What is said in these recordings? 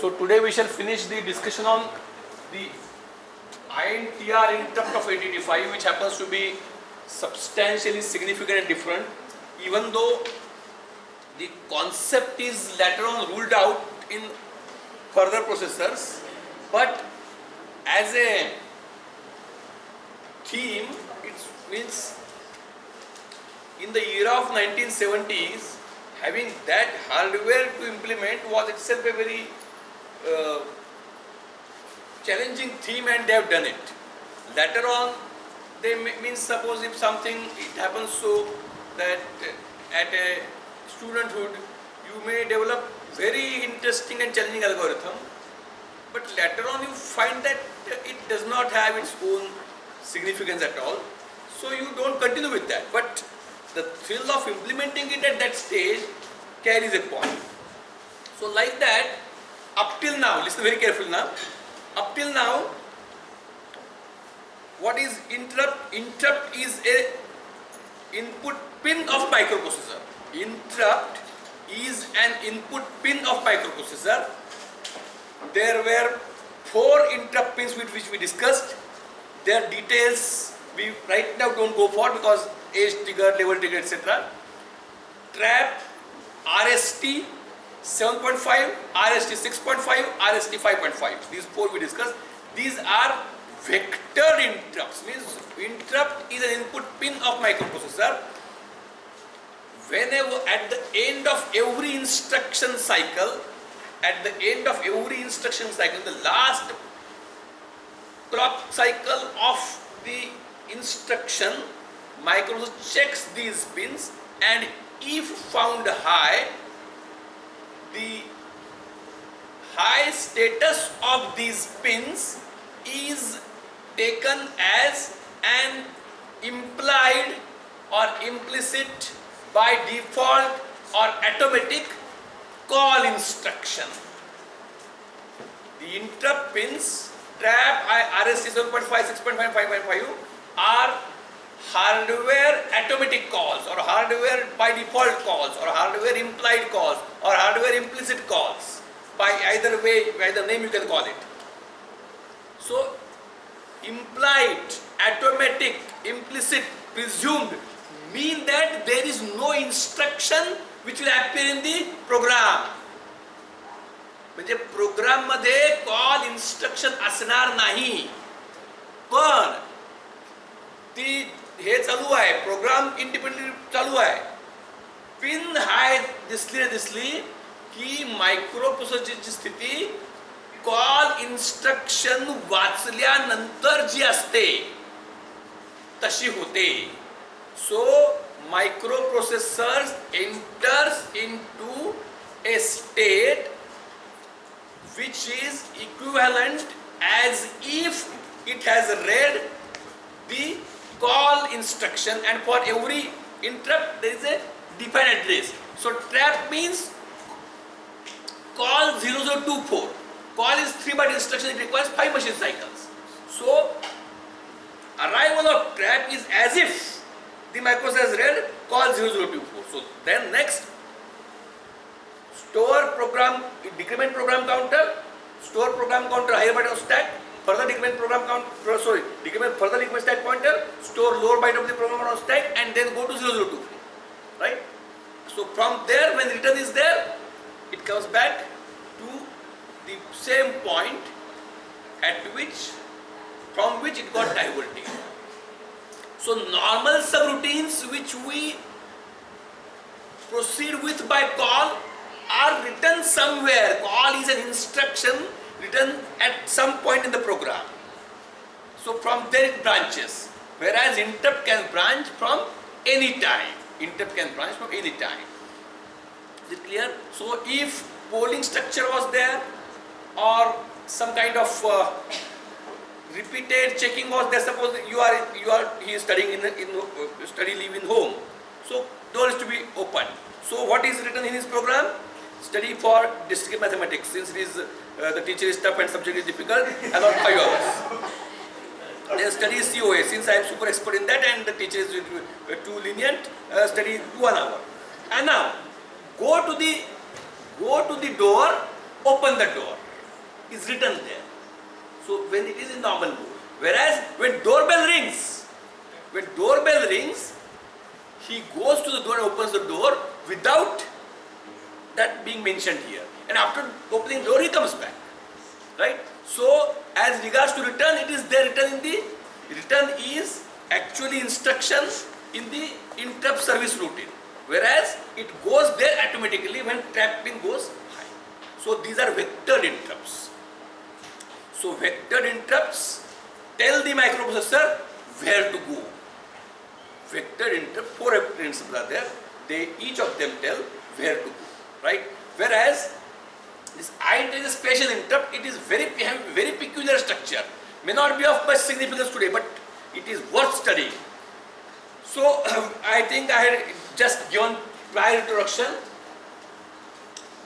So today we shall finish the discussion on the INTR interrupt of 885, which happens to be substantially significant and different, even though the concept is later on ruled out in further processors, but as a theme, it means in the era of 1970s, having that hardware to implement was itself a very challenging theme, and they have done it. Later on, they means suppose if something it happens so that at a studenthood you may develop very interesting and challenging algorithm, but later on you find that it does not have its own significance at all, so you don't continue with that. But the thrill of implementing it at that stage carries a point. So like that, up till now, listen very carefully now, up till now, what is interrupt? Interrupt is a input pin of microprocessor. Interrupt is an input pin of microprocessor. There were 4 interrupt pins with which we discussed. Their details we right now don't go for because age trigger, level trigger, etc. Trap, RST 7.5, RST 6.5, RST 5.5. These 4 we discussed. These are vector interrupts, means interrupt is an input pin of microprocessor. Whenever at the end of every instruction cycle, the last clock cycle of the instruction, microprocessor checks these pins, and if found high, the high status of these pins is taken as an implied or implicit by default or automatic call instruction. The interrupt pins, trap, RST 7.5, 6.5, 5.5 are hardware automatic calls, or hardware by default calls, or hardware implied calls, or hardware implicit calls. By either way, by the name you can call it. So, implied, automatic, implicit, presumed mean that there is no instruction which will appear in the program. म्हणजे programme मध्ये call instruction असणार नाही, पण ती हे चालू आहे, programme independently चालू आहे. पिन हाय दिसली की मायक्रोप्रोसेसरची स्थिती कॉल इन्स्ट्रक्शन वाचल्यानंतर जी असते तशी होते. सो microprocessor enters into a state which is equivalent as if it has read the call instruction, and for every interrupt there is a defined address. So trap means call 0024. Call is 3-byte instruction, it requires 5 machine cycles. So arrival of trap is as if the microprocessor has read call 0024. So then next, store program, decrement program counter, store program counter higher byte of stack, further decrement program counter, further decrement stack pointer, store lower byte of the program on stack, and then go to 0024, right? So from there, when return is there, it comes back to the same point from which it got diverted. So normal subroutines which we proceed with by call are written somewhere. Call is an instruction written at some point in the program. So from there it branches. Whereas interrupt can branch from any time. Interrupt can branch from any time. Is it clear? So if polling structure was there, or some kind of repeated checking was there, suppose he is studying in study leave in home. So door is to be open. So what is written in his program? Study for district mathematics, since it is the teacher is tough and subject is difficult, about 5 hours. Then study COA, since I am super expert in that and the teacher is too lenient, study 1 hour. And now go to the door, open the door. is written there. So when it is in normal mode. Whereas when doorbell rings, he goes to the door and opens the door without that being mentioned here. And after opening the door, he comes back. Right? So as regards to return, it is there written in the return is actually instruction in the interrupt service routine. Whereas it goes there automatically when trap pin goes high. So these are vectored interrupts. So vectored interrupts tell the microprocessor where to go. Vectored interrupt, 4 vectored interrupts are there. They each of them tell where to go. Right? Whereas this INT is a special interrupt. It is very peculiar structure. May not be of much significance today, but it is worth studying. So I think I had just given prior introduction.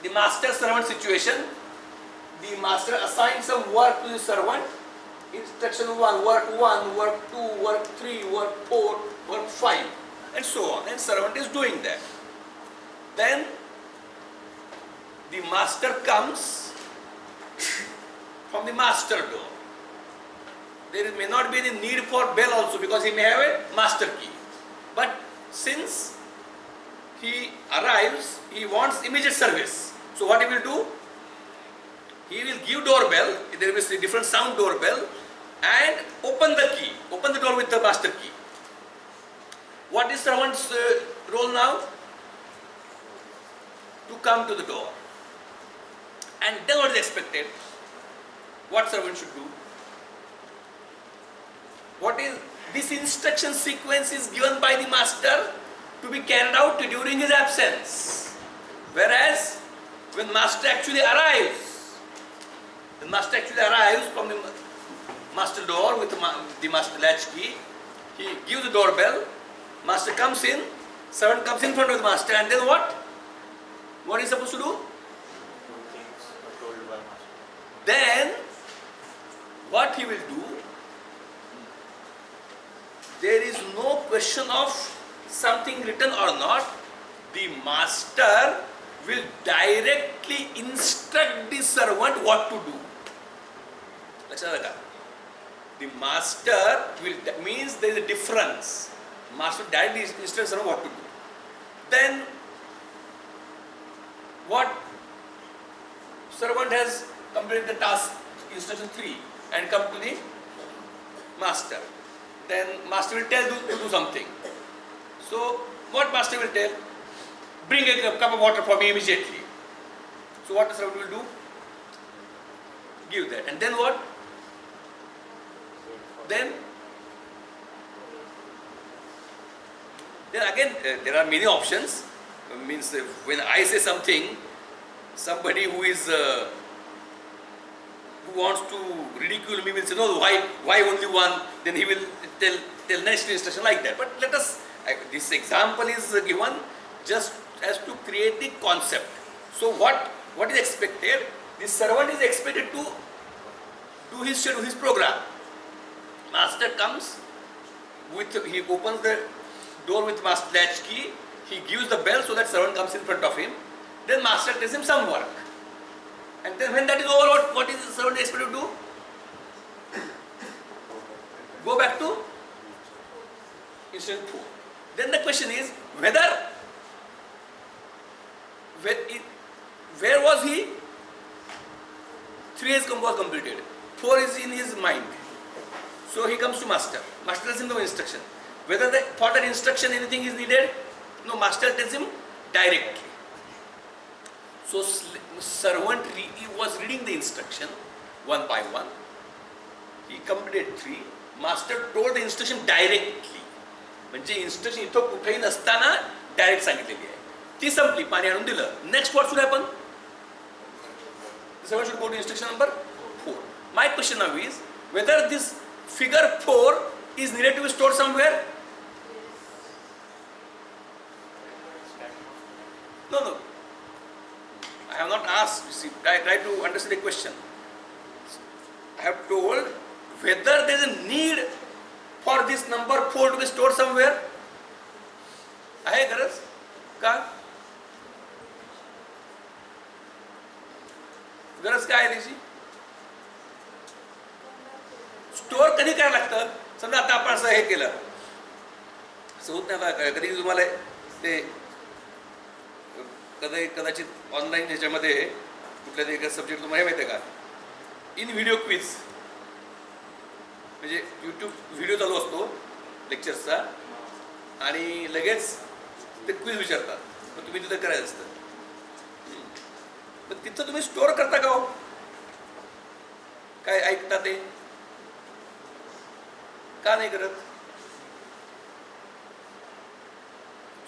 The master-servant situation. The master assigns some work to the servant. Instruction 1, work 1, work 2, work 3, work 4, work 5, and so on. And servant is doing that. Then the master comes from the master door. There may not be any need for bell also, because he may have a master key. But since he arrives, he wants immediate service. So what he will do? He will give doorbell, there will be a different sound doorbell, and open the door with the master key. What is servant's role now? To come to the door. And then what is expected? What servant should do? What is this instruction sequence is given by the master to be carried out during his absence. Whereas when master actually arrives from the master door with the master latch key, he gives the doorbell, master comes in, servant comes in front of the master, and then what? What is he supposed to do? Then what he will do? There is no question of something written or not. The master will directly instruct the servant what to do. The master will, that means there is a difference. Master directly instructs the servant what to do. Then what? Servant has completed the task, instruction 3, and come to the master. Then master will tell to do something. So what master will tell? Bring a cup of water for me immediately. So what the servant will do? Give that. And then what? Then again there are many options. Means when I say something, somebody who is who wants to ridicule me will say, no, why only one? Then he will tell next instruction like that. But let us, this example is given just as to create the concept. So what is expected? The servant is expected to do his schedule, his program. Master comes he opens the door with master latch key. He gives the bell so that servant comes in front of him. Then master tells him some work. And then when that is over, what is the servant expected to do? Go back to instruction 4. Then the question is where was he? 3 was completed. 4 is in his mind. So he comes to master. Master tells him no instruction. Whether for that instruction anything is needed? No, master tells him directly. So servant was reading the instruction one by one. He completed 3. Master told the instruction directly. म्हणजे instruction इथं कुठेही नसताना direct सांगितलेली आहे. ती संपली, पाणी आणून दिलं. Next what should happen? The servant should go to instruction number 4. My question now is whether this figure 4 is needed to be stored somewhere? No. I have not asked. You see, I try to understand the question. I have told whether there is a need for this number 4 to be stored somewhere. आहे गरज का? गरज काय आहे त्याची? Store कधी करायला लागतं? समजा आता आपण असं हे केलं, असं होत नाही आता, कधी तुम्हाला ते कदाचित ऑनलाईन ह्याच्यामध्ये कुठल्या तरी एका सब्जेक्ट तुम्हाला माहिती आहे का, इन व्हिडिओ क्विज, म्हणजे यूट्यूब व्हिडिओ चालू असतो लेक्चर्सचा आणि लगेच ते क्विज विचारतात, मग तुम्ही तिथं करायचं असतं. पण तिथं तुम्ही स्टोअर करता का हो? काय ऐकता ते का नाही करत?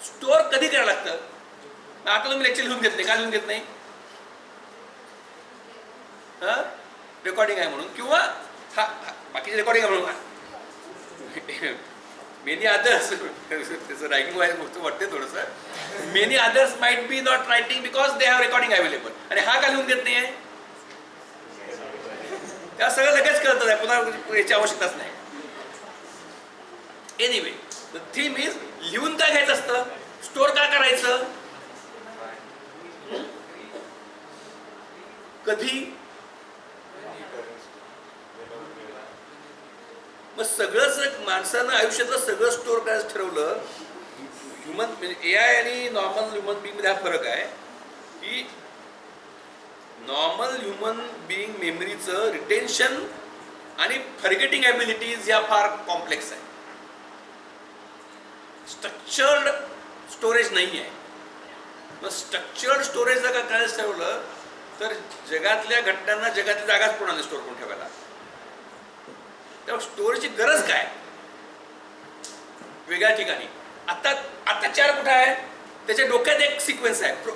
स्टोअर कधी करायला लागतं? आता तुम्ही लेक्चर लिहून घेतले, का लिहून घेत नाही? रेकॉर्डिंग आहे म्हणून, किंवा बाकीचे रेकॉर्डिंग आहे म्हणून. मेनी अदर्स, त्याचं रायटिंग वाईज गोष्ट वाटते थोडंसं, many others might be not writing because they have recording available. आणि हा का लिहून घेत नाही आहे? त्या सगळं लगेच कळत आहे, पुन्हा याची आवश्यकताच नाही. एनिवे, द थीम इज, लिहून का घ्यायचं असतं? स्टोअर का करायचं? कधी? मग सगळंच माणसानं आयुष्यातलं सगळं स्टोअर करायचं ठरवलं. ह्युमन म्हणजे AI आणि नॉर्मल ह्युमन बिंग मध्ये हा फरक आहे की नॉर्मल ह्युमन बिंग मेमरीचं रिटेन्शन आणि फॉरगेटिंग ॲबिलिटीज या फार कॉम्प्लेक्स आहे. स्ट्रक्चर्ड स्टोरेज नाही आहे. मग स्ट्रक्चर्ड स्टोरेज जर का करायचं ठरवलं तर जगातल्या घटनांना जगातली जागाच पूर्ण स्टोअर करून ठेवायला. तेव्हा स्टोरेजची गरज काय वेगळ्या ठिकाणी? आता 4 कुठं आहे? त्याच्या डोक्यात एक सिक्वेन्स आहे.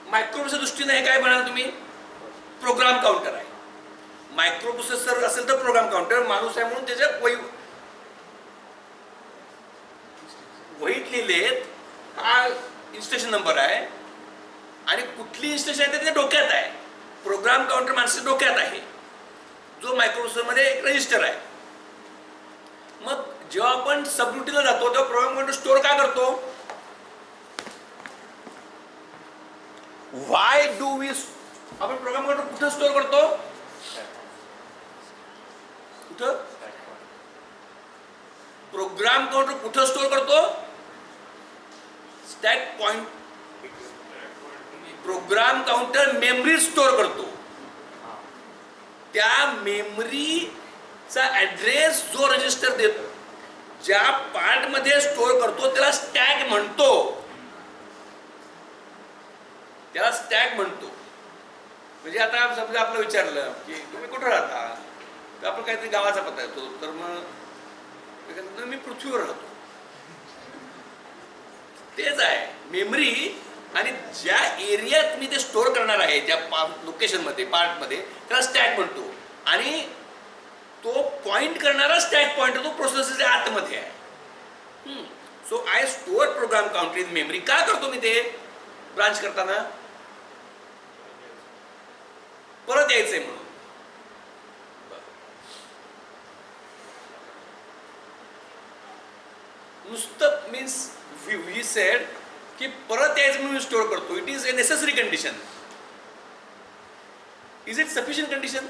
मायक्रोच्या दृष्टीने हे काय म्हणाल तुम्ही? प्रोग्राम काउंटर आहे. मायक्रो प्रोसेसर असेल तर प्रोग्राम काउंटर, माणूस आहे म्हणून त्याच्या वहीत लिहिलेत हा इन्स्ट्रक्शन नंबर आहे आणि कुठली इन्स्ट्रक्शन आहे ते त्याच्या डोक्यात आहे. प्रोग्राम काउंटर माणसाच्या डोक्यात आहे, जो मायक्रोप्रोसेसरमध्ये एक रजिस्टर आहे. मग जेव्हा आपण सबरूटीनला जातो तेव्हा प्रोग्राम काउंटर स्टोअर का करतो? व्हाय डू वी, आपण प्रोग्राम काउंटर कुठं स्टोअर करतो? कुठं? प्रोग्राम काउंटर कुठं स्टोअर करतो? Stack point. Program counter memory store करतो. त्या मेमरीचा ऍड्रेस जो रजिस्टर देतो, ज्या पार्ट मध्ये स्टोअर करतो त्याला स्टॅक म्हणतो. त्याला स्टॅक म्हणतो. म्हणजे आता समजा आपलं विचारलं की तुम्ही कुठं राहता, तर आपण काहीतरी गावाचा पत्ता येतो, तर मग मी पृथ्वीवर राहतो. तेच आहे मेमरी. आणि ज्या एरियात मी ते स्टोअर करणार आहे, ज्या लोकेशनमध्ये पार्टमध्ये, त्याला स्टॅक म्हणतो. आणि तो पॉइंट करणारा स्टॅक पॉइंटर तो प्रोसेसरच्या आतमध्ये आहे. So I store program counter in memory. का करतो मी ते? ब्रांच करताना परत यायचंय म्हणून. नुसतं मीन्स वी सेड की परत यायचं म्हणून स्टोअर करतो. It is a necessary condition. Is it sufficient condition?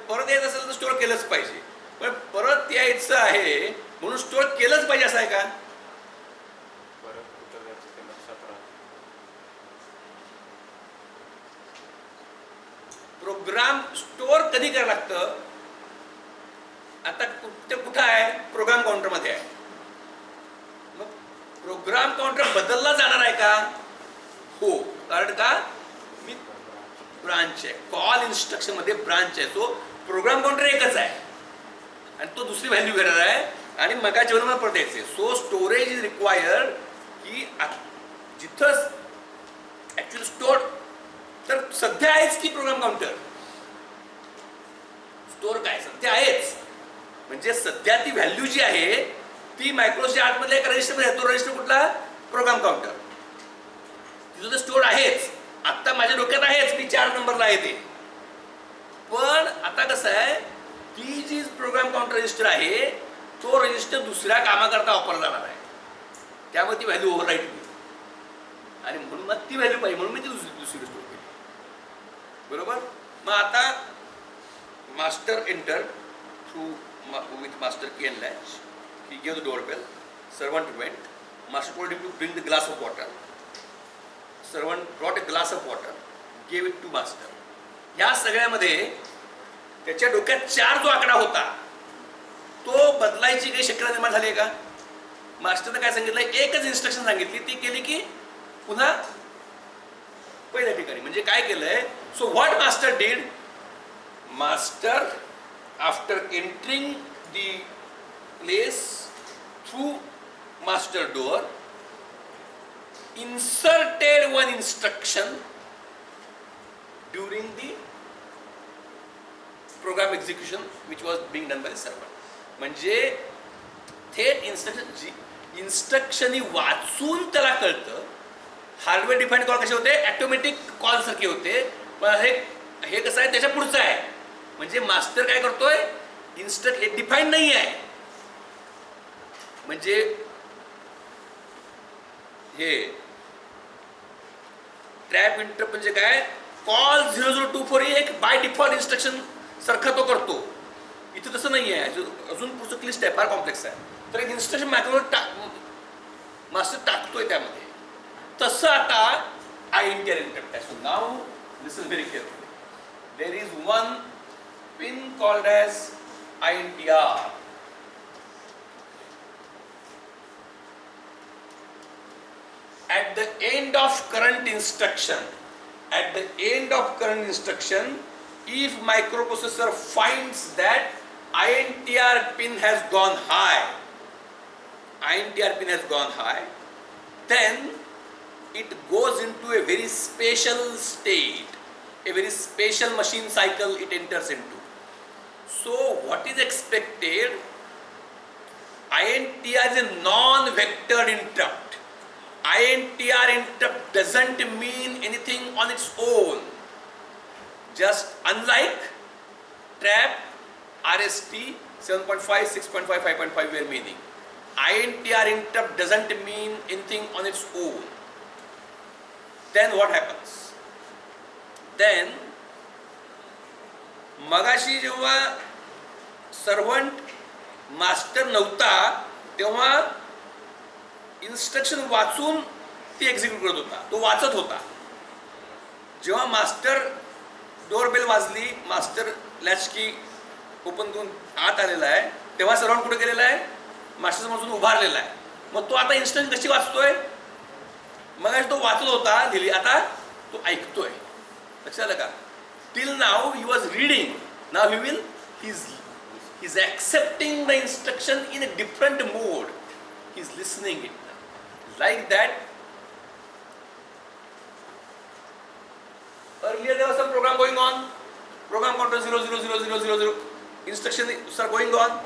परत यायचं असेल तर स्टोअर केलंच पाहिजे, पण परत यायचं आहे म्हणून स्टोअर केलंच पाहिजे असं आहे का? प्रोग्राम स्टोअर कधी करायला लागतं? आता कुठं आहे? प्रोग्राम काउंटर मध्ये आहे. मग प्रोग्राम काउंटर बदलला जाणार आहे का? हो. कारण का? मी ब्रांच आहे. कॉल इन्स्ट्रक्शन मध्ये ब्रांच आहे. तो प्रोग्राम काउंटर एकच आहे आणि तो दुसरी व्हॅल्यू घेणार आहे आणि मगाच्या वेळेला परत यायचे. सो स्टोरेज इज रिक्वायर्ड की जिथं ऍक्च्युअली स्टोअर तर सध्या आहेच की प्रोग्राम काउंटर. स्टोअर काय सध्या आहेच, म्हणजे सध्या ती व्हॅल्यू जी आहे ती मायक्रोच्या आतमध्ये एक रजिस्टर मध्ये. तो रजिस्टर कुठला? Program counter. तिथं तर स्टोअर आहेच. आता माझ्या डोक्यात आहेच, मी 4 नंबरला आहे ते. पण आता कसं आहे, ती जी प्रोग्राम काउंटर रजिस्टर आहे तो रजिस्टर दुसऱ्या कामाकरता वापरला जाणार आहे. त्यामुळे ती व्हॅल्यू ओव्हरराईट होईल आणि म्हणून मग ती व्हॅल्यू पाहिजे म्हणून मी ती दुसरी स्टोअर केली. बरोबर? मग आता master enter through with master key and latch. He gave the doorbell. Servant went. Master told him to bring the glass of water. Servant brought a glass of water, gave it to master. या सगळ्यामध्ये त्याच्या डोक्यात 4 जो आकडा होता तो बदलायची काही शक्यता निर्माण झाली आहे का? मास्टरने काय सांगितलं? एकच इन्स्ट्रक्शन सांगितली, ती केली की पुन्हा पहिल्या ठिकाणी. म्हणजे काय केलंय? So what master did? Master after entering the place through master door inserted one instruction during the program execution which was being done by the servant. म्हणजे थेट इन्स्ट्रक्शन वाचून त्याला कळतं. हार्डवेअर डिफाईन कॉल कसे होते? ऑटोमॅटिक कॉल सारखे होते. पण हे कसं आहे? त्याच्या पुढचं आहे. म्हणजे मास्टर काय करतोय? हे डिफाईन नाही आहे. म्हणजे हे ट्रॅप इंटरप्ट म्हणजे काय? कॉल 0024 ही एक बाय डिफॉल्ट इन्स्ट्रक्शन सारखा तो करतो. इथे तसं नाही आहे. अजून पुढचं क्लिष्ट आहे, फार कॉम्प्लेक्स आहे. तर एक इन्स्ट्रक्शन मास्टर टाकतोय त्यामध्ये. तसं आता INTR इंटरप्ट आहे. So now listen very carefully. There is one pin called as INTR. At the end of current instruction, if microprocessor finds that INTR pin has gone high, then it goes into a very special state, a very special machine cycle it enters into. So what is expected? INTR is a non-vectored interrupt. INTR interrupt doesn't mean anything on its own. Just unlike trap, RST 7.5, 6.5, 5.5 were meaning. INTR interrupt doesn't mean anything on its own. Then what happens? Then मगाशी जेव्हा servant master नव्हता तेव्हा instruction वाचून ती execute करत होता. तो वाचत होता. जेव्हा मास्टर डोरबेल वाजली, मास्टर लॅच की ओपन करून आत आलेला आहे, तेव्हा सर्व्हंट कुठे गेलेला आहे? मास्टर समोरून उभारलेला आहे. मग तो आता इन्स्ट्रक्शन कशी वाचतोय? मग तो वाचत होता लिहिली, आता तो ऐकतोय. लक्षात आलं का? Till now he was reading. Now he is accepting the instruction in a different mode. He is listening it. Like that, earlier there was some program going on. Program counter 00000. Instructions are going on.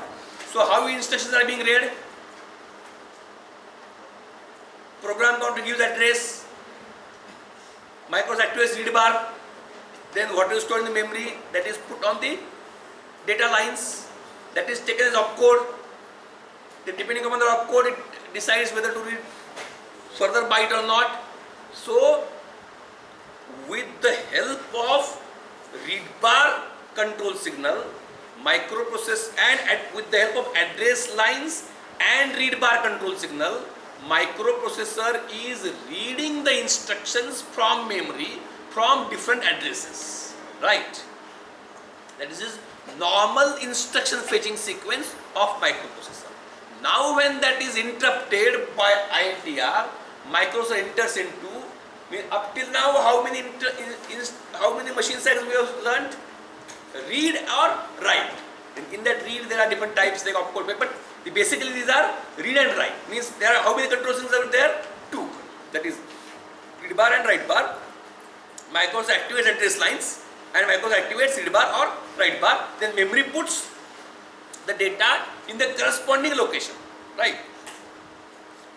So how instructions are being read? Program counter gives address. Micros activates read bar. Then what is stored in the memory, that is put on the data lines. That is taken as opcode. Then depending upon the opcode, it decides whether to read further byte or not. So with the help of read bar control signal, with the help of address lines and read bar control signal, microprocessor is reading the instructions from memory from different addresses, right? That is his normal instruction fetching sequence of microprocessor. Now when that is interrupted by INTR, microprocessor enters into, up till now how many machine cycles we have learned? Read or write. In that read there are different types like opcode, but basically these are read and write. Means there are how many control signals are there? 2. That is read bar and write bar. Microprocessor activates address lines and microprocessor activates read bar or write bar. Then memory puts the data in the corresponding location, right?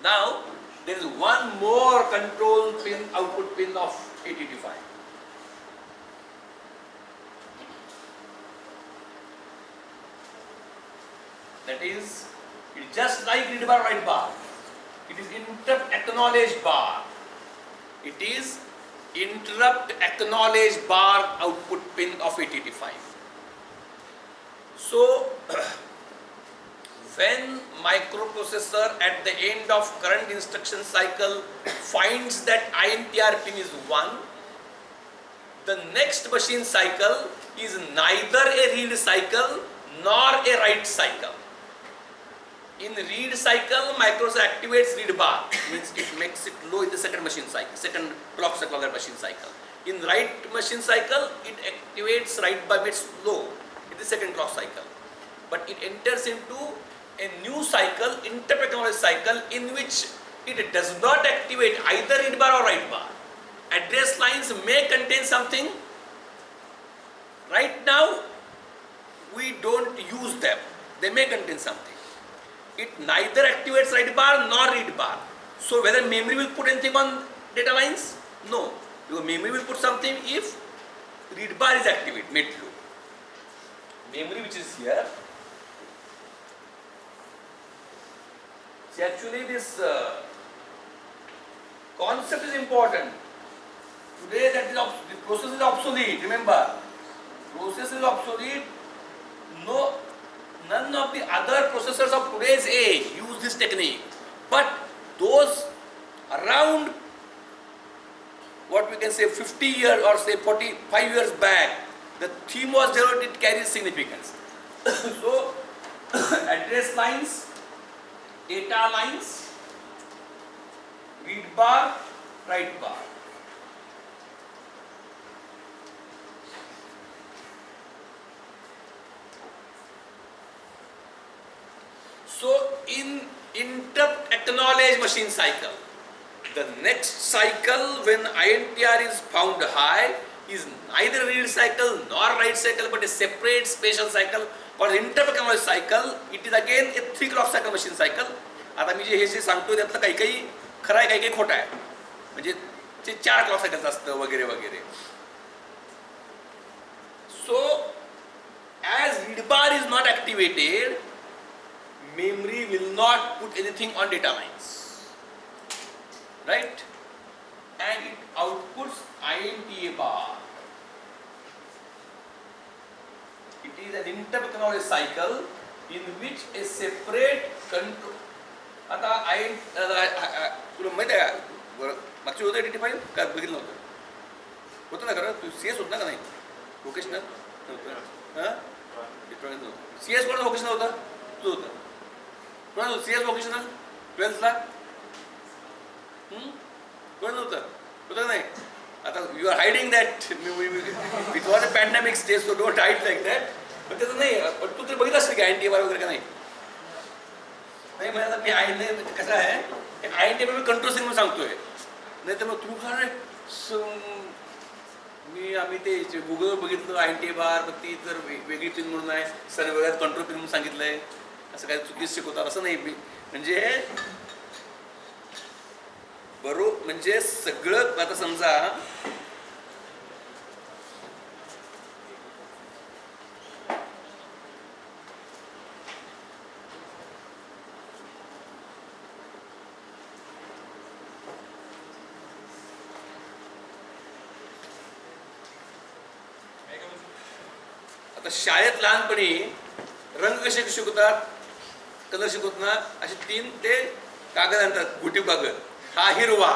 Now there is one more control pin, output pin of 8085. That is, it's just like read bar, write bar. It is interrupt acknowledge bar. It is interrupt acknowledge bar output pin of 8085. So when microprocessor at the end of current instruction cycle finds that INTR pin is 1, the next machine cycle is neither a read cycle nor a write cycle. In read cycle, microprocessor activates read bar, means it makes it low in the second machine cycle, second clock cycle of that machine cycle. In write machine cycle, it activates write bar bits low in the second clock cycle. But it enters into a new cycle, interrupt acknowledge cycle, in which it does not activate either read bar or write bar. Address lines may contain something. Right now, we don't use them. They may contain something. It neither activates write bar nor read bar. So whether memory will put anything on data lines? No. Because memory will put something if read bar is activated, made low. Memory which is here. See, actually this concept is important. Today that the process is obsolete. Remember, process is obsolete. No, none of the other processors of today's age use this technique. But those around what we can say 50 years or say 45 years back, the theme was there, it carries significance. So address lines, data lines, read bar, write bar. So in interrupt acknowledge machine cycle, the next cycle when INTR is found high is neither read cycle nor write cycle but a separate special cycle called interrupt acknowledge cycle. It is again a 3 clock cycle machine cycle. आता मी जे सांगतो त्यातलं काही काही खरं आहे काही काही खोटं आहे, म्हणजे ते 4 क्लॉक सायकल्स असतं वगैरे वगैरे. So as read bar is not activated, memory will not put anything on data lines, right? And it outputs INTA bar. It is an interrupt acknowledge cycle in which a separate control. आता तुला माहिती आहे मागची होतं 85 का बघितलं नव्हतं, होतं ना खरं? तू CS होत ना का नाही? व्होकेशनल नव्हतं, हां CS कोणाचं व्होकेशनल होतं? तू होतं कोणाचं CS व्होकेशनल 12th कोण नव्हतं, होतं का नाही? आता you are hiding that. It was a pandemic stage, so don't hide like that. पण त्याचं नाही, पण तू तरी बघितलं असेल की INTA बार वगैरे का नाही? नाही म्हणजे आता मी INTA कसं आहे, INTA मी कंट्रोल सिग्नल सांगतोय, नाही तर मग तू खरं आम्ही ते गुगलवर बघितलं INTA बार, मग ती तर वेगळी पिन म्हणून आहे, सर्व वेगळ्यात कंट्रोल पिन म्हणून सांगितलंय, असं काय चुकीचं शिकवतात असं नाही. म्हणजे बरोबर, म्हणजे सगळं आता समजा आता शाळेत लहानपणी रंग कसे शिकवतात, कलर शिकवताना असे 3 ते कागद आणतात, घोटीव कागद, हा हिरवा,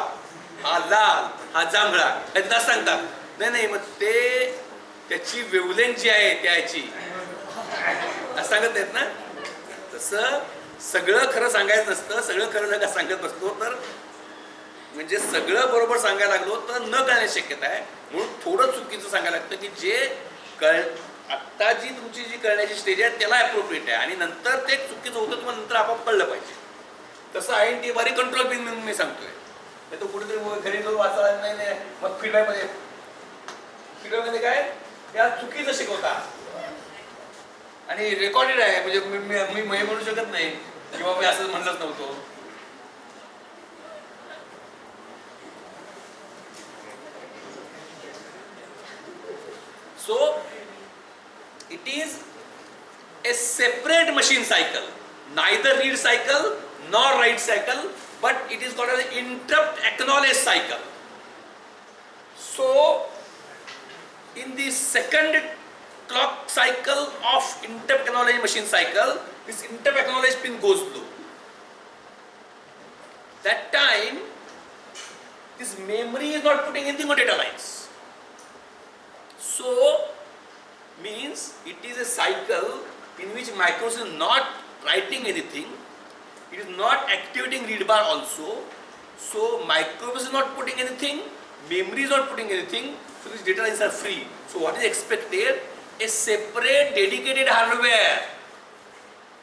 हा लाल, हा जांभळा, एकदा सांगतात. नाही मग ते त्याची वेवलेंथ जी आहे त्याची असं सांगत नाहीत ना. तसं सगळं खरं सांगायचं नसतं. सगळं खरं जर का सांगत बसलो तर म्हणजे सगळं बरोबर सांगायला लागलो तर न कळण्याची शक्यता आहे. म्हणून थोडं चुकीचं सांगायला लागतं की जे आत्ता जी तुमची जी कळण्याची स्टेज आहे त्याला अप्रोप्रिएट आहे, आणि नंतर ते चुकीचं होतं तुम्हाला नंतर आपोआप कळलं पाहिजे. तसं INTA बारी कंट्रोल पिन म्हणून मी सांगतोय. नाही तो कुठेतरी घरी जाऊन वाचायला नाही मग फीडबॅकमध्ये काय त्या चुकीचं शिकवतात आणि रेकॉर्डेड आहे, म्हणजे मी म्हणू शकत नाही किंवा मी असं म्हणलंच नव्हतो. So it is a separate machine cycle, neither read cycle nor write cycle, but it is called as an interrupt acknowledge cycle. So in the second clock cycle of interrupt acknowledge machine cycle, this interrupt acknowledge pin goes low. That time, this memory is not putting anything on data lines. So, means it is a cycle in which microprocessor is not writing anything, it is not activating read bar also. So, microprocessor is not putting anything, memory is not putting anything, so these data lines are free. So, what is expected? A separate dedicated hardware.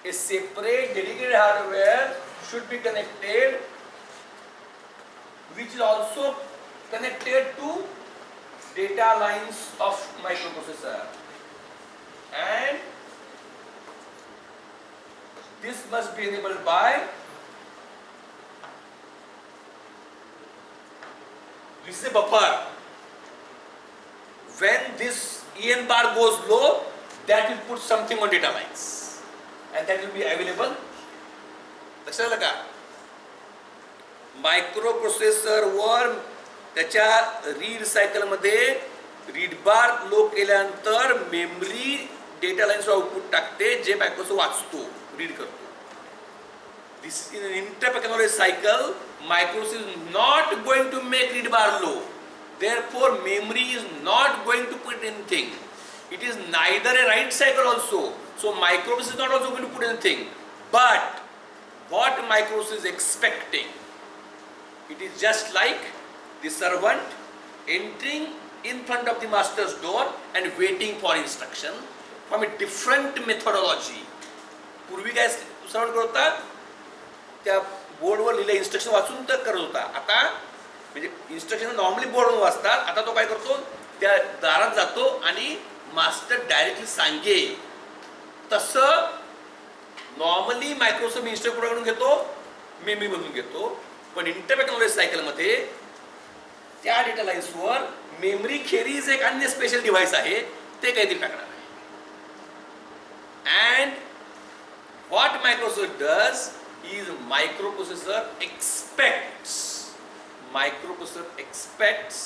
A separate dedicated hardware should be connected, which is also connected to data lines of microprocessor, and this must be enabled by this is a buffer. When this EN bar goes low, that will put something on data lines, and that will be available. लक्षात आलं का? Microprocessor वर त्याच्या read cycle मध्ये read bar low केल्यानंतर memory data lines output टाकते, जे microprocessor वाचतो, रीड करतो. This is an interrupt acknowledge cycle. Microprocessor is not going to make read bar low. Therefore, memory is not going to put anything. It is neither a write cycle also. So, microprocessor is not also going to put anything. But what microprocessor is expecting? It is just like the servant entering in front of the master's door and waiting for instruction from a different methodology. पूर्वी काय servant करत होता? त्या बोर्डवर लिहिलेले instruction वाचून तर करत होता. आता म्हणजे इन्स्ट्रक्शन नॉर्मली बोर्डवर वाचतात. आता तो काय करतो? त्या दारात जातो आणि मास्टर डायरेक्टली सांगेल तसं नॉर्मली मायक्रोसॉफ्ट इन्स्ट्रक्शन कडून घेतो, मेमरी मधून घेतो. पण इंटरप्ट एक्नॉलेज सायकल मध्ये त्या डेटा लाईन्सवर मेमरी खेरीज एक अन्य स्पेशल डिव्हाइस आहे, ते काहीतरी टाकणार आहे. And what Microsoft does is microprocessor expects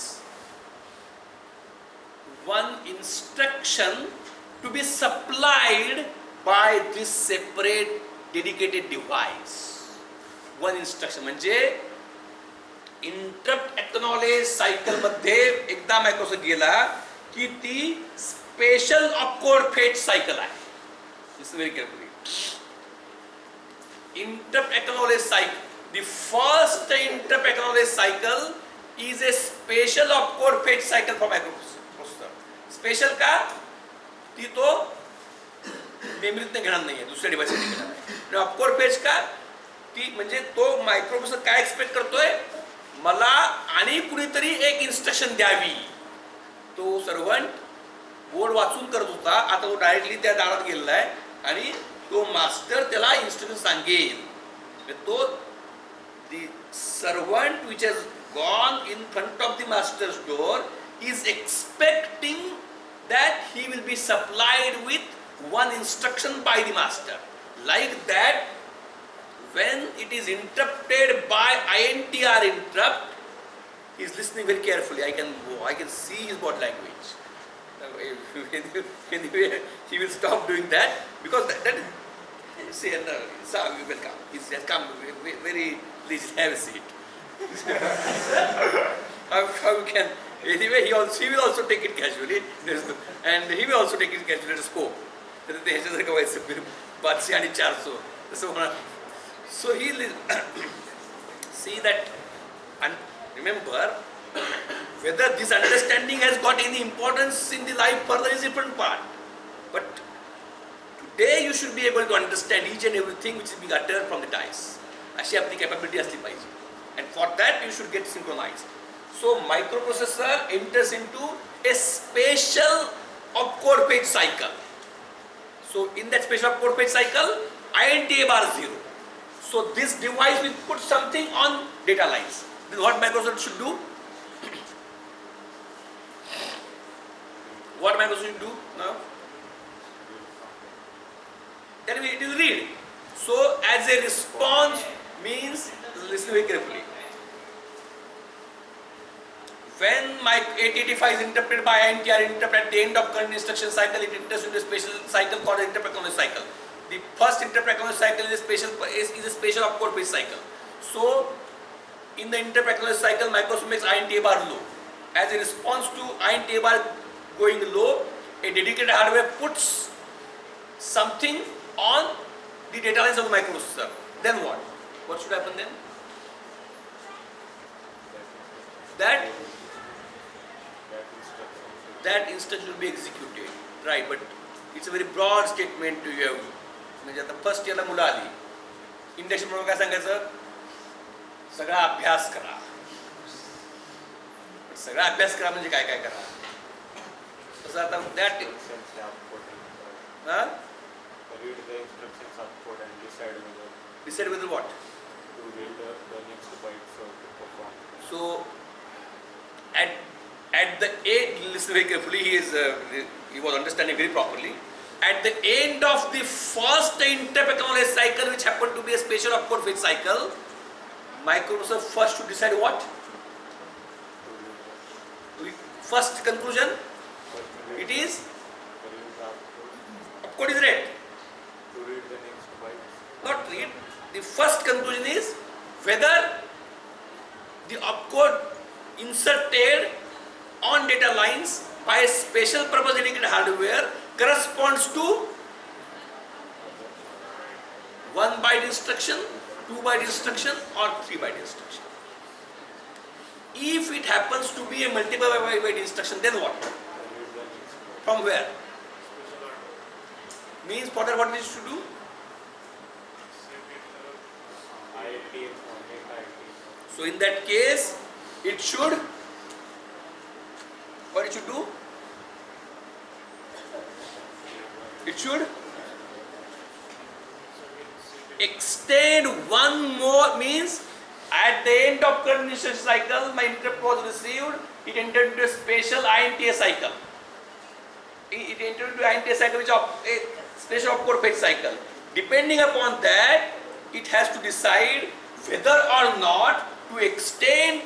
one instruction to be supplied by this separate dedicated device. One instruction म्हणजे interrupt acknowledge cycle मध्ये एकदा मायक्रोसॉफ्ट गेला की ती स्पेशल ऑपकोड फेच सायकल आहे. Listen very carefully. Interrupt acknowledge cycle. The first interrupt acknowledge cycle is a special opcode fetch cycle for microprocessor. Special का? ती तो मेमरीत घेणार नाहीये, दुसऱ्या डिव्हाइसमध्ये घेणार आहे. आणि opcode fetch का? ती म्हणजे तो मायक्रोप्रोसेसर काय एक्सपेक्ट करतोय? मला आणि कुणीतरी एक इन्स्ट्रक्शन द्यावी. तो सर्वंट बोर्ड वाचून करत होता, आता तो डायरेक्टली त्या दारात गेलेला आहे आणि तो मास्टर त्याला इन्स्ट्रक्शन सांगेल. तो the servant which has gone in front of the master's door is expecting that he will be supplied with one instruction by the master. Like that, when it is interrupted by INTR interrupt, he is listening very carefully. I can see his body language. He will stop doing that because that is say sir, you will come. He has come very please have a seat. how you can anyway he will also take it casually and he will also take it casually. Let us go. ते ह्याच्यासारखं व्हायचं 500 आणि 400 तसं होणार. So he see that and remember whether this understanding has got any importance in the life further is a different part. But today you should be able to understand each and everything which is being uttered from the dice. अशी आपली capability असली पाहिजे. And for that you should get synchronized. So microprocessor enters into a special opcode fetch cycle. So in that special opcode fetch cycle, INTA bar 0. So this device will put something on data lines. This is what Microsoft should do. What Microsoft should do now? Then it will read. So as a response means, listen very carefully. when my 885 is interpreted by INTR interpret at the end of current instruction cycle, it enters into a special cycle called the interrupt acknowledge cycle. The first interrupt acknowledge cycle is a special opcode phase cycle. So in the interrupt acknowledge cycle, microprocessor makes INTA bar low. As a response to INTA bar going low, a dedicated hardware puts something on the data lines of the microprocessor. Then what? What should happen then? That instruction will be executed, right? But it's a very broad statement to you. म्हणजे आता first इयरला मुलं आली, induction म्हणून काय सांगायचं? सगळा अभ्यास करा. सगळा अभ्यास करा म्हणजे काय काय करा? तसं आता that read the instructions upcode and decide whether what? To read the next byte to perform. So at the end, listen very carefully. He was understanding very properly. At the end of the first interrupt acknowledge cycle, which happened to be a special opcode phase cycle, microprocessor first should decide what? First conclusion, it is opcode is read. To read the next byte. Not read. The first conclusion is whether the opcode inserted on data lines by a special purpose dedicated hardware corresponds to 1 byte instruction, 2 byte instruction or 3 byte instruction. If it happens to be a multiple byte instruction, then what? From where? Means for that what it should do? So in that case, it should, what it should do? It should extend one more, means at the end of current instruction cycle, my interrupt was received, it entered into a special INTA cycle. It entered into INTA cycle, which is a special opcode phase cycle. Depending upon that, it has to decide whether or not to extend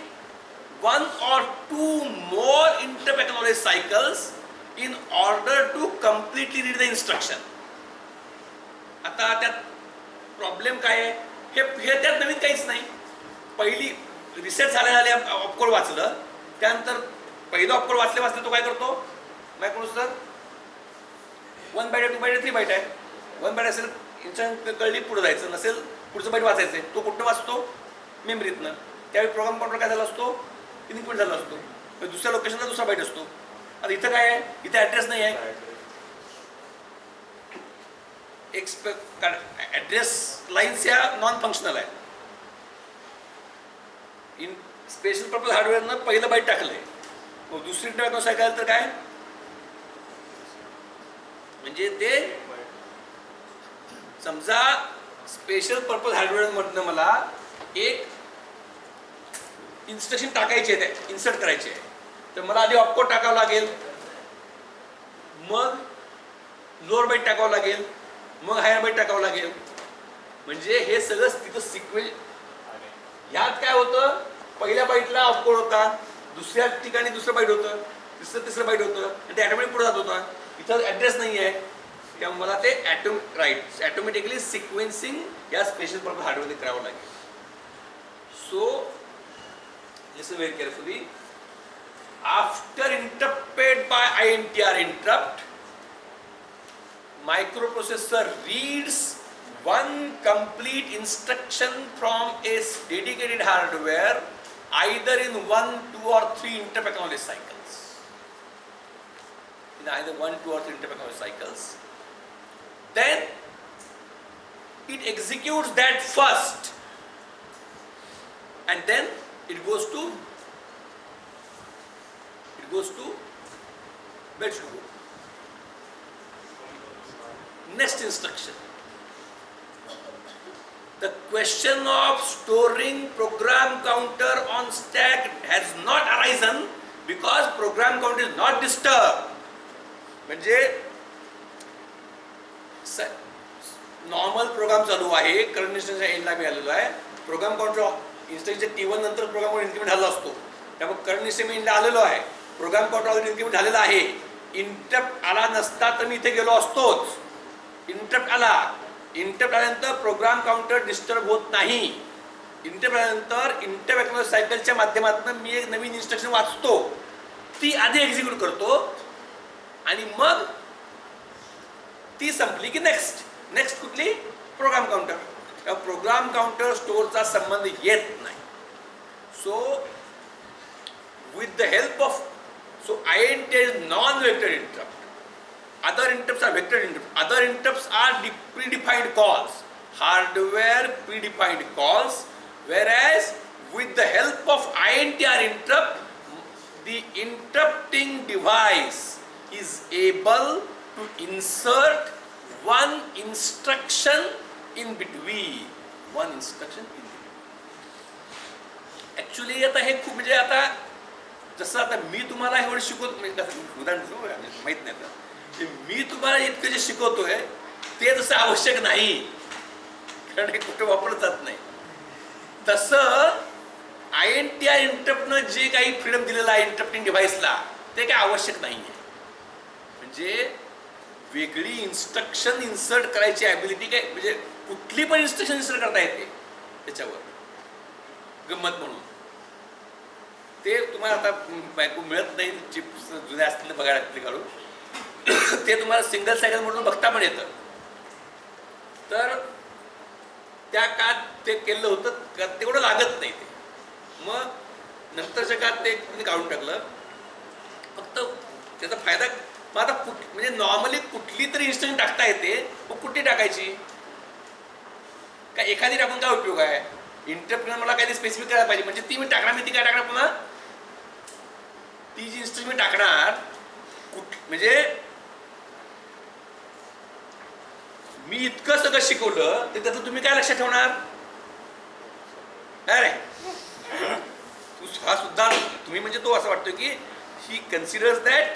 one or two more interrupt acknowledge cycles in order to completely read the instruction. आता त्यात problem काय आहे? हे त्यात नवीन काहीच नाही. पहिली reset झाल्या opcode वाचलं, त्यानंतर पहिलं ऑपकोड वाचले तो काय करतो? मायक्रोप्रोसेसर 1 बाईट 2 बाईट 3 बाईट आहे. 1 बाईट असेल इन्स्ट्रक्शन कळली पुढे जायचं, नसेल पुढचं बाईट वाचायचं. तो कुठं वाचतो? मेमरीतनं. त्यावेळी प्रोग्राम काउंटर काय झाला असतो? इनपुट झाला असतो. दुसऱ्या लोकेशनला दुसरा बाईट असतो. आता इथं काय आहे? इथे ॲड्रेस नाही आहे. ॲड्रेस लाईन्स या नॉन फंक्शनल आहे. इन स्पेशल पर्पज हार्डवेअरनं पहिलं बाईट टाकलंय, मग दुसरी इंटरव्ह्यू सांगायला तर काय म्हणजे ते समजा स्पेशल पर्पज हार्डवेअरमधनं मला एक इन्स्ट्रक्शन टाकायची आहे, इन्सर्ट करायची आहे, तर मला आधी ऑपकोड टाकावं लागेल, मग लोअर बाईट टाकावं लागेल, मग हायर बाईट टाकावं लागेल. म्हणजे हे सगळं तिथं सिक्वेन्स. ह्यात काय होतं? पहिल्या बाईटला ऑपकोड होता, दुसऱ्या ठिकाणी दुसरं बाईट होतं, तिसरं बाईट होतं, आणि ते ॲटोमॅटिक पुढे जात होता. इथं ॲड्रेस नाही आहे, त्यामुळे मला ते ॲटोमॅटिकली सिक्वेन्सिंग या स्पेशल पर्पज हार्डवेअरने करावं लागेल. सो listen very carefully. After interrupted by INTR interrupt, microprocessor reads one complete instruction from a dedicated hardware, either in 1, 2 or 3 interrupt acknowledge cycles. In either 1, 2 or 3 interrupt acknowledge cycles. Then it executes that first, and then it goes to where should go? Next instruction. The question of storing program counter on stack has not arisen because program counter is not disturbed. म्हणजे normal programme चालू आहे, current इन्स्ट्रक्शनच्या एंडला मी आलेलो आहे. Program counter इन्स्ट्रक्शनच्या T1 नंतर program counter increment झाला असतो, त्यामुळे करंट इन्स्ट्रुमेंटला आलेलो आहे, प्रोग्राम काउंटर ऑलरेडी इन्क्रिमेंट झालेला आहे. इंटरप्ट आला नसता तर मी इथे गेलो असतोच. इंटरप्ट आल्यानंतर प्रोग्राम काउंटर डिस्टर्ब होत नाही. इंटरप्ट आल्यानंतर इंटरप्ट सायकलच्या माध्यमातून मी एक नवीन इन्स्ट्रक्शन वाचतो, ती आधी एक्झिक्यूट करतो आणि मग ती संपली की नेक्स्ट कुठली प्रोग्राम काउंटर. प्रोग्राम काउंटर स्टोअरचा संबंध येत नाही. सो with the help of INT is non-vector interrupt. Other interrupts are vector interrupts. Other interrupts are predefined calls, hardware predefined calls, whereas with the help of INTR interrupt, the interrupting device is able to insert one instruction in between. Actually आता हे खूप म्हणजे आता जसं आता मी तुम्हाला एवढं शिकवतो, उदाहरण माहीत नाही आता, मी तुम्हाला इतकं जे शिकवतोय ते तसं आवश्यक नाही, कारण हे कुठं वापरलं जात नाही. तसं INTR इंटरप्टनं जे काही फ्रीडम दिलेलं आहे इंटरप्टिंग डिव्हाइसला, ते काही आवश्यक नाही आहे. म्हणजे वेगळी इन्स्ट्रक्शन इन्सर्ट करायची ॲबिलिटी काय, म्हणजे कुठली पण इन्स्ट्रक्शन इन्सर्ट करता येते त्याच्यावर, गंमत म्हणून. ते तुम्हाला आता बायको मिळत नाही, चिप्स जुन्या असतील बघायला लागतील काढून, ते तुम्हाला सिंगल सायकल म्हणून बघता पण येतं. तर त्या काळात ते केलं होतं, तेवढं लागत नाही ते. मग नंतरच्या काळात ते काढून टाकलं. फक्त त्याचा फायदा मग आता म्हणजे नॉर्मली कुठली तरी इन्स्ट्रक्शन टाकता येते, मग कुठली टाकायची, का एखादी टाकून काय उपयोग आहे. इंटरप्ट मला काही स्पेसिफिक करायला पाहिजे, म्हणजे ती मी टाकणार, मी ती काय टाकणार पुन्हा, ती जी इन्स्ट्रक्शन मी टाकणार म्हणजे मी इतकं सगळं शिकवलं तर त्याचं तुम्ही काय लक्षात ठेवणार. अरे हा सुद्धा तुम्ही, म्हणजे तो असं वाटतो की he considers that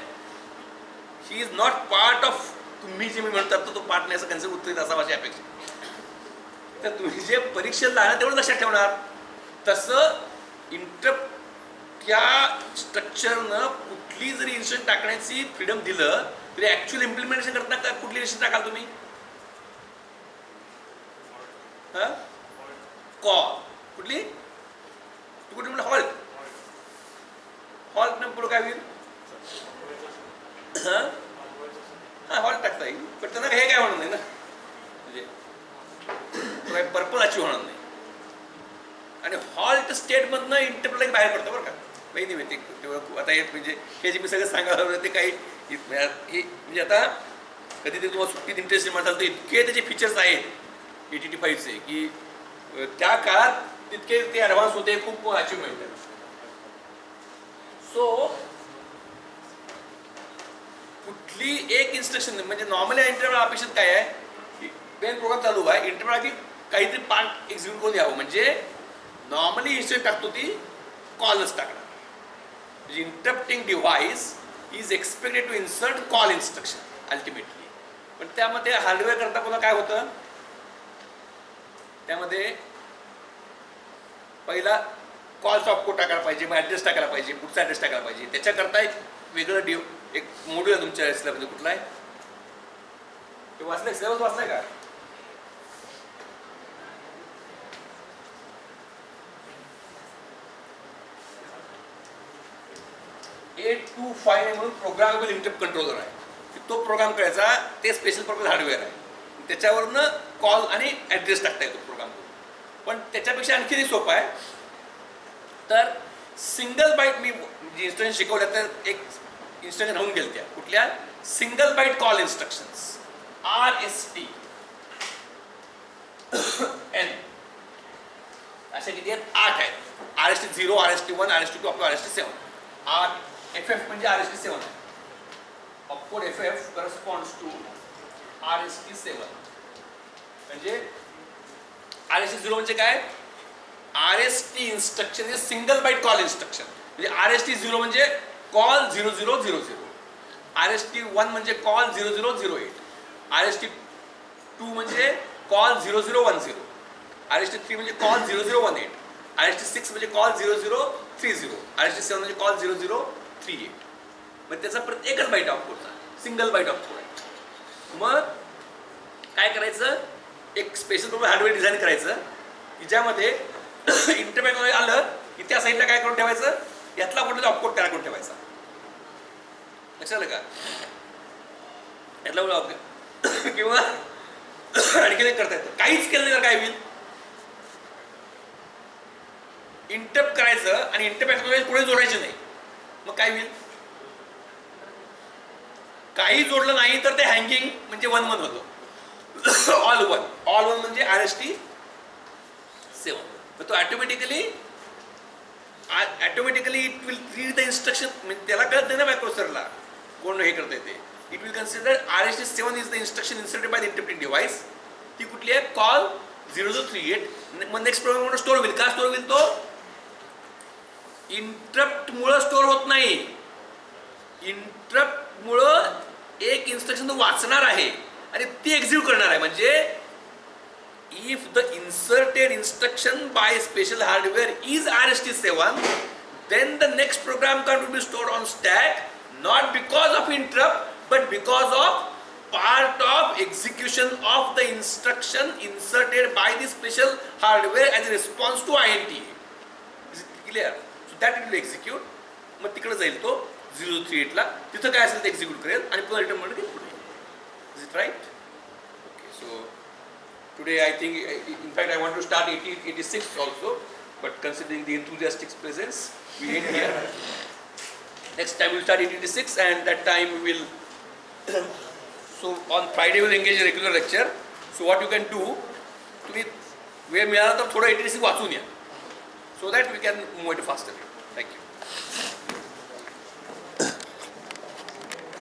he is not part of, तुम्ही जे मी म्हणतात तो पार्ट नाही असं कन्सिडर उत्तर असा माझी अपेक्षा. तर तुम्ही जे परीक्षेला आहे तेवढं लक्षात ठेवणार. तसं इंटरप्ट या स्ट्रक्चरनं कुठली जरी इन्स्ट्रक्शन टाकण्याची फ्रीडम दिलं तरी ॲक्च्युअल इम्प्लिमेंटेशन करताना कुठली इन्स्ट्रक्शन टाकाल तुम्ही. कॉल कुठली, तू कुठली म्हणलं, हॉल्ट न पुढं काय होईल, हॉल्ट टाकता येईल, पण त्यांना हे काय होणार नाही ना, म्हणजे काय पर्पल अचीव होणार नाही. आणि हॉल्ट स्टेटमधनं इंटरप्रेट बाहेर पडतं बरं का, माहिती माहिती आता हे म्हणजे हे जे मी सगळं सांगायला ते काही म्हणजे आता कधी ते तुम्हाला सुट्टीत इंटरेस्ट म्हणाल तर इतके त्याचे फीचर्स आहेत ATT5चे की त्या काळात तितके ते ॲडव्हान्स होते, खूप अचिव्हमेंट आहे. सो कुठली एक इन्स्ट्रक्शन म्हणजे नॉर्मली इंटरप्ट अपेक्षित काय आहे, पेन प्रोग्राम चालू आहे, इंटरप्ट की काहीतरी पार्ट एक्झिक्यूट करून यावं. म्हणजे नॉर्मली इन्स्ट्रक्शन टाकतो ती कॉलच टाकणार. म्हणजे interrupting device is expected to insert call instruction ultimately. पण त्यामध्ये हार्डवेअर करता पुन्हा काय होतं, त्यामध्ये पहिला कॉलचा ऑपकोड टाकायला पाहिजे, मग ॲड्रेस टाकायला पाहिजे, पुढचा ॲड्रेस टाकायला पाहिजे. त्याच्याकरता एक वेगळं एक मॉड्यूल आहे तुमच्या सिलेबसमध्ये. कुठला आहे ते वाचलंय, सिलेबस वाचलाय का. A25 म्हणून प्रोग्रामेबल इंटरप्ट कंट्रोलर आहे. तो प्रोग्राम करायचा, ते स्पेशल पर्पज हार्डवेअर आहे. त्याच्यावरनं कॉल आणि ॲड्रेस टाकता येतो प्रोग्राम. पण त्याच्यापेक्षा आणखी सोपं आहे. तर सिंगल बाईट मी जी इन्स्ट्रक्शन शिकवल्या तर एक इन्स्ट्रक्शन राहून गेल त्या कुठल्या, single byte call instructions RST N अशा किती आहेत, 8 आहेत. RST0, RST1, RST2 आपलं RST7. FF म्हणजे RST7 आहे. Opcode FF corresponds to RST7. म्हणजे RST0 म्हणजे काय, RST instruction is single byte call instruction. म्हणजे RST0 म्हणजे कॉल 0000, RST1 म्हणजे कॉल 0008, RST2 म्हणजे कॉल 0010, RST3 म्हणजे कॉल 0018, RST6 म्हणजे कॉल 00 0030. RST 7 म्हणजे कॉल 0038. मग त्याचा एकच बाईट ऑफ कोडचा, सिंगल बाईट ऑफ कोड आहे. मग काय करायचं, एक स्पेशल हार्डवेअर डिझाईन करायचं की ज्यामध्ये इंटरनेट आलं की त्या साईडला काय करून ठेवायचं, यातला कुठला ऑफकोड तयार करून ठेवायचा. लक्षात आलं का? यातला ऑफकोड किंवा आणखीन एक करता येतं. काहीच केलं नाही तर काय होईल, इंटरप्ट करायचं आणि इंटरप्ट पुढे जोडायचे नाही. मग काय होईल, काही जोडलं नाही तर ते हँगिंग म्हणजे 1-1 होतं. ऑल वन म्हणजे RST 7. तर तो automatically it will read the instruction. म्हणजे त्याला कळत नाही ना मायक्रोसरला कोण हे करता येते. It will consider RST 7 is the instruction inserted by the interrupting device. ती कुठली आहे, कॉल 0038. मग नेक्स्ट प्रोग्राम स्टोर होईल. का स्टोर होईल, तो इंटरप्टमुळं स्टोर होत नाही. इंटरप्टमुळं एक इन्स्ट्रक्शन तो वाचणार आहे आणि ती एक्झिक्यूट करणार आहे. म्हणजे if the inserted instruction by special hardware is RST 7, then the next program count will be stored on stack, not because of interrupt but because of part of execution of the instruction inserted by the special hardware as a response to INT. Is it clear? So that it will execute. मग तिकडे जाईल तो 038 ला, तिथं काय असेल ते execute करेल आणि पुन्हा रिटर्न म्हणून पुढे. Is it right? Okay, so today I think, in fact I want to start 86 also, but considering the enthusiastic presence, we end here. Next time we'll start 86 and that time we will, so on Friday we'll engage in regular lecture. So what you can do, तुम्ही वेळ मिळाला तर थोडं 86 वाचून या, so that we can move it faster. Thank you.